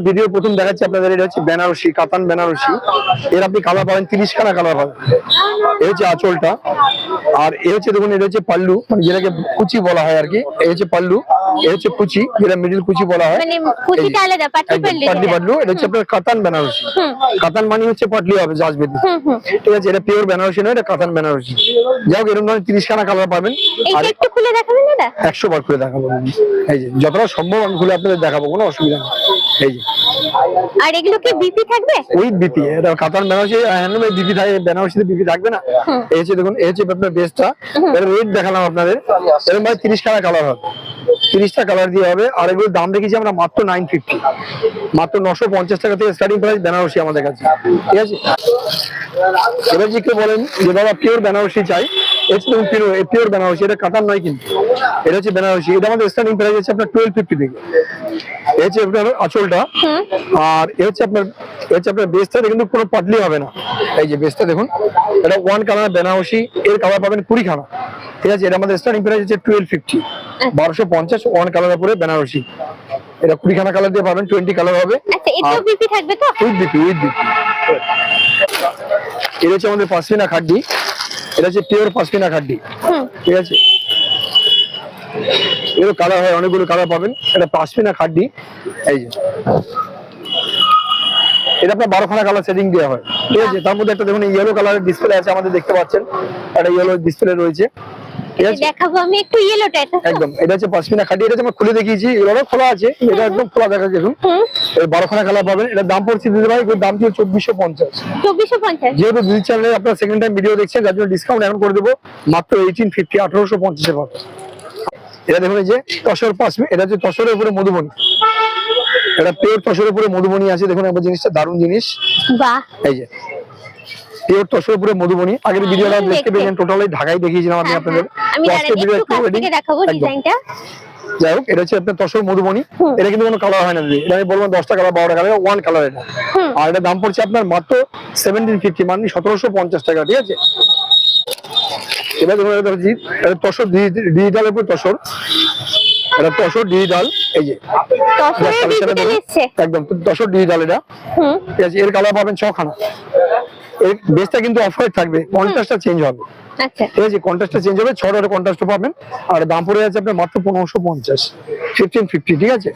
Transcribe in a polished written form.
Video প্রথম দেখাচ্ছি আপনাদের, এটা হচ্ছে বেনারসি, কাতান বেনারসি। এর আপনি কালার পাবেন 30খানা কালার পাবেন। এই হচ্ছে আঁচলটা, আর এ হচ্ছে দেখুন, এটা হচ্ছে পাল্লু, মানে যেটাকে কুচি বলা হয় আর কি। এই হচ্ছে পাল্লু, এ হচ্ছে কুচি, যেটা মিডিল কুচি বলা হয়। মানে কুচিটা আলাদা, পাটলি পাল্লু। এটা হচ্ছে আপনার কাতান বেনারসি। কাতান মানে হচ্ছে পাটলি হবে, জাজবেদি। ঠিক আছে, এটা পিওর বেনারসি নয়, এটা কাতান বেনারসি। যাই হোক, এরকম ধরনের 30খানা কালার পাবেন। আর একটু খুলে দেখাবেন দাদা? 100 বার খুলে দেখাবো। এই যে যতটা সম্ভব আমি খুলে আপনাদের দেখাবো, কোনো অসুবিধা নেই। এই যে, আর এগুলো কি বিপি থাকবে? ওই বিপি, এটা কাতান বেনারসি হ্যান্ডলুমে বিপি থাকে, বেনারসিতে বিপি থাকবে না। এই হচ্ছে দেখুন, এই হচ্ছে আপনার বেসটা। এর রেট দেখালাম আপনাদের, এরকম ভাই 30খানা কালার হবে, 30টা কালার দিয়ে হবে। আর এগুলোর দাম রেখেছি আমরা মাত্র 950, মাত্র 950 টাকা থেকে স্টার্টিং প্রাইস বেনারসি আমাদের কাছে। ঠিক আছে, এবার যে কেউ বলেন যে বাবা পিওর বেনারসি চাই, পিওর বেনারসি, এটা কাতান নয় কিন্তু, এটা হচ্ছে বেনারসি। এটা আমাদের স্টার্টিং প্রাইস হচ্ছে আপনার 1250 থেকে। এই হচ্ছে আপনার আঁচলটা, আর এ হচ্ছে আপনার বেসটা কিন্তু কোনো পাতলি হবে না। এই যে বেসটা দেখুন, এটা 1 কালার বেনারসি, এর কালার পাবেন 20খানা। ঠিক আছে, এটা আমাদের স্টার্টিং প্রাইস হচ্ছে 1250, 1250 1 কালার উপরে বেনারসি। এটা 20খানা কালার দিয়ে পাবেন, 20 কালার হবে। আচ্ছা, এটাও বিপি থাকবে তো? With BP. এটা হচ্ছে আমাদের পাশমিনা খাড্ডি, এটা হচ্ছে পিওর পাশমিনা খাড্ডি। ঠিক আছে, এর কালার হয়, অনেকগুলো কালার পাবেন। এটা পাশমিনা খাড্ডি। এই যে, এটা আপনার 12খানা কালার সেটিং দেওয়া হয়। ঠিক আছে, তার মধ্যে একটা দেখুন ইয়েলো কালারের ডিসপ্লে আছে, আমাদের দেখতে পাচ্ছেন, একটা ইয়েলো ডিসপ্লে রয়েছে। ঠিক আছে, দেখাবো আমি একটু ইয়েলোটা। একদম, এটা হচ্ছে পাশমিনা খাড্ডি। এটা আমরা খুলে দেখিয়েছি, এগুলো খোলা আছে, এটা একদম খোলা দেখা দেখুন। এই 12খানা কালার পাবেন। এটা দাম পড়ছে দিতে ভাই, এর দাম ছিল 2450। 2450? যেহেতু দুই চ্যানেলে আপনারা সেকেন্ড টাইম ভিডিও দেখছেন, যার জন্য ডিসকাউন্ট এখন করে দেবো মাত্র 1850, 1850 পাবেন। এটা দেখুন, এই যে তসর পাশমি, এটা হচ্ছে তসরের উপরে মধুবনী, এটা পিওর তসরের উপরে মধুবনী আছে। দেখুন একবার জিনিসটা, দারুণ জিনিস। বাহ, এই যে পিওর তসরের উপরে মধুবনী। আগের ভিডিওটা দেখতে পেয়েছেন, টোটালি ঢাকায় দেখিয়েছিলাম আমি আপনাদের। আমি একটু কাছ থেকে দেখাবো ডিজাইনটা। যাই হোক, এটা হচ্ছে আপনার তসর মধুবনী। এটা কিন্তু কোনো কালার হয় না দিদি, এটা আমি বলবো 10টা কালার 12টা কালার, 1 কালার এটা। আর এটা দাম পড়ছে আপনার মাত্র 1750, মানে 1750 টাকা। ঠিক আছে, এবার দেখুন, এটা তসর ডিজিটাল উপর তসর, এটা তসর ডিজিটাল। এই যে একদম তসর ডিজিটাল এটা। ঠিক আছে, এর কালার পাবেন 6খানা। এর বেসটা কিন্তু অফ হোয়াইট থাকবে, কন্ট্রাস্টটা চেঞ্জ হবে। আচ্ছা, ঠিক আছে, কন্ট্রাস্টটা চেঞ্জ হবে, 6টা কন্ট্রাস্ট পাবেন। আর দাম পড়ে যাচ্ছে আপনার মাত্র 1550, 1550। ঠিক আছে।